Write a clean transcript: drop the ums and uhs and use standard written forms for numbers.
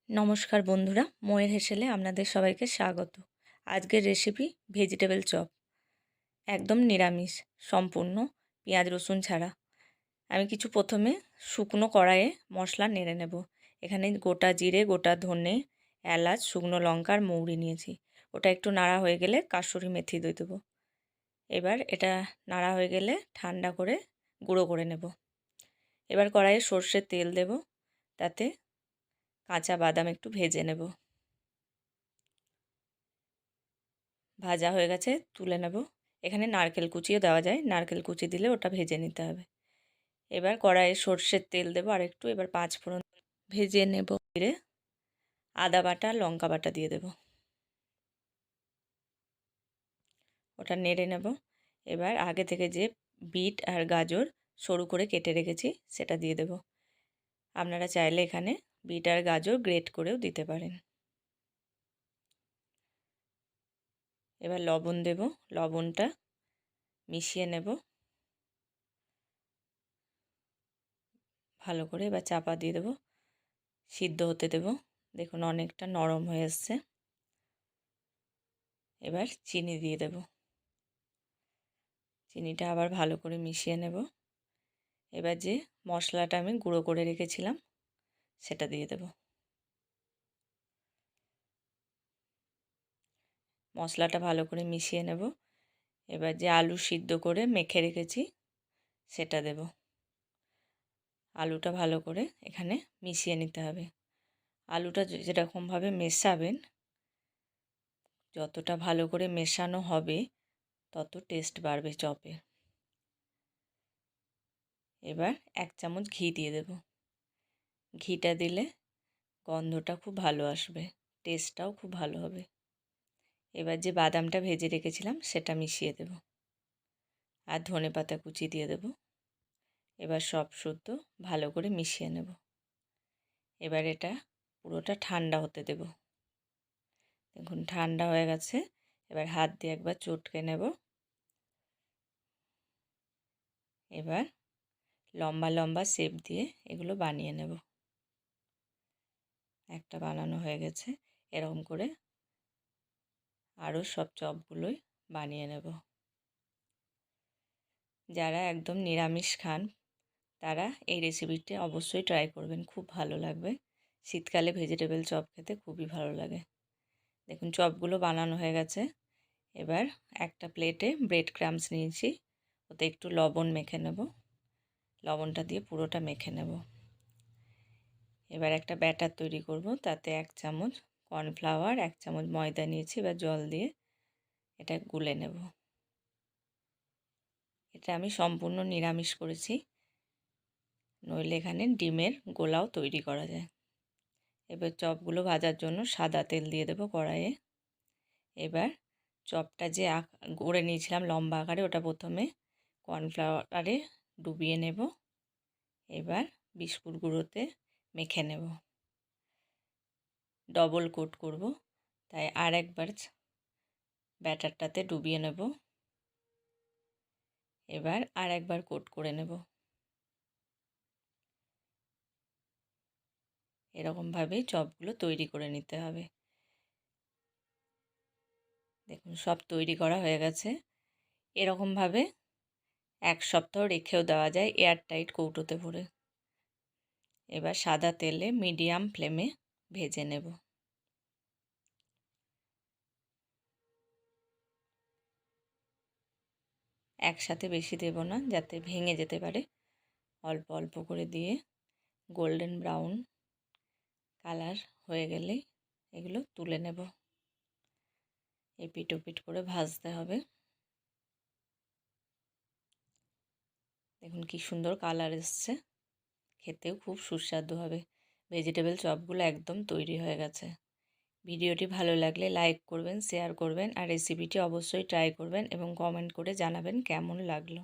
নমস্কার বন্ধুরা, মোয়ের হেসেলে আপনাদের সবাইকে স্বাগত। আজকের রেসিপি ভেজিটেবল চপ, একদম নিরামিষ, সম্পূর্ণ পেঁয়াজ রসুন ছাড়া। আমি কিছু প্রথমে শুকনো কড়াইয়ে মশলা নেড়ে নেব। এখানে গোটা জিরে, গোটা ধনে, এলাচ, শুকনো লঙ্কা আর মৌরি নিয়েছি। ওটা একটু নাড়া হয়ে গেলে কাসুরি মেথি দিয়ে দেবো। এবার এটা নাড়া হয়ে গেলে ঠান্ডা করে গুঁড়ো করে নেব। এবার কড়াইয়ে সর্ষের তেল দেব, তাতে কাঁচা বাদাম একটু ভেজে নেব। ভাজা হয়ে গেছে, তুলে নেব। এখানে নারকেল কুচিও দেওয়া যায়, নারকেল কুচি দিলে ওটা ভেজে নিতে হবে। এবার কড়াইয়ে সর্ষের তেল দেবো আর একটু। এবার 5 ফোড়ন ভেজে নেব। জিরে, আদা বাটা, লঙ্কা বাটা দিয়ে দেব। ওটা নেড়ে নেব। এবার আগে থেকে যে বিট আর গাজর সরু করে কেটে রেখেছি সেটা দিয়ে দেব। আপনারা চাইলে এখানে বিট আর গাজর গ্রেট করেও দিতে পারেন। এবার লবণ দেব, লবণটা মিশিয়ে নেব ভালো করে। এবার চাপা দিয়ে দেবো, সিদ্ধ হতে দেব। দেখুন অনেকটা নরম হয়ে এসছে। এবার চিনি দিয়ে দেব। চিনিটা আবার ভালো করে মিশিয়ে নেব। এবার যে মশলাটা আমি গুঁড়ো করে রেখেছিলাম সেটা দিয়ে দেব। মশলাটা ভালো করে মিশিয়ে নেব। এবার যে আলু সিদ্ধ করে মেখে রেখেছি সেটা দেব। আলুটা ভালো করে এখানে মিশিয়ে নিতে হবে। আলুটা যেরকমভাবে মেশাবেন, যতটা ভালো করে মেশানো হবে তত টেস্ট বাড়বে চপে। এবার 1 চামচ ঘি দিয়ে দেব। ঘিটা দিলে গন্ধটা খুব ভালো আসবে, টেস্টটাও খুব ভালো হবে। এবার যে বাদামটা ভেজে রেখেছিলাম সেটা মিশিয়ে দেব আর ধনেপাতা কুচি দিয়ে দেব। এবার সব শুদ্ধ ভালো করে মিশিয়ে নেব। এবার এটা পুরোটা ঠান্ডা হতে দেব। দেখুন ঠান্ডা হয়ে গেছে। এবার হাত দিয়ে একবার চটকে নেব। এবার লম্বা লম্বা শেপ দিয়ে এগুলো বানিয়ে নেব। একটা বানানো হয়ে গেছে। এরকম করে আরও সব চপগুলোই বানিয়ে নেব। যারা একদম নিরামিষ খান তারা এই রেসিপিটি অবশ্যই ট্রাই করবেন, খুব ভালো লাগবে। শীতকালে ভেজিটেবল চপ খেতে খুবই ভালো লাগে। দেখুন চপগুলো বানানো হয়ে গেছে। এবার একটা প্লেটে ব্রেড ক্রাম্বস নিয়েছি, ওতে একটু লবণ মেখে নেব। লবণটা দিয়ে পুরোটা মেখে নেব। এবার একটা ব্যাটার তৈরি করব, তাতে 1 চামচ কর্নফ্লাওয়ার, 1 চামচ ময়দা নিয়েছি। এবার জল দিয়ে এটা গুলে নেব। এটা আমি সম্পূর্ণ নিরামিষ করেছি, নইলে এখানে ডিমের গোলাও তৈরি করা যায়। এবার চপগুলো ভাজার জন্য সাদা তেল দিয়ে দেবো কড়াইয়ে। এবার চপটা যে গড়ে নিয়েছিলাম লম্বা আকারে, ওটা প্রথমে কর্নফ্লাওয়ারে ডুবিয়ে নেব। এবার বিস্কুট গুঁড়োতে মেখে নেব। ডবল কোট করব, তাই আর একবার ব্যাটারটাতে ডুবিয়ে নেব। এবার আর একবার কোট করে নেব। এরকমভাবেই চপগুলো তৈরি করে নিতে হবে। দেখুন সব তৈরি করা হয়ে গেছে। এরকমভাবে 1 সপ্তাহ রেখেও দেওয়া যায় এয়ারটাইট কৌটোতে ভরে। এবার সাদা তেলে মিডিয়াম ফ্লেমে ভেজে নেব। একসাথে বেশি দেব না, যাতে ভেঙে যেতে পারে। অল্প অল্প করে দিয়ে গোল্ডেন ব্রাউন কালার হয়ে গেলেই এগুলো তুলে নেব। এপিট ওপিট করে ভাজতে হবে। দেখুন কি সুন্দর কালার এসছে, খেতেও খুব সুস্বাদু হবে। ভেজিটেবল চপগুলো একদম তৈরি হয়ে গেছে। ভিডিওটি ভালো লাগলে লাইক করবেন, শেয়ার করবেন আর রেসিপিটি অবশ্যই ট্রাই করবেন এবং কমেন্ট করে জানাবেন কেমন লাগলো।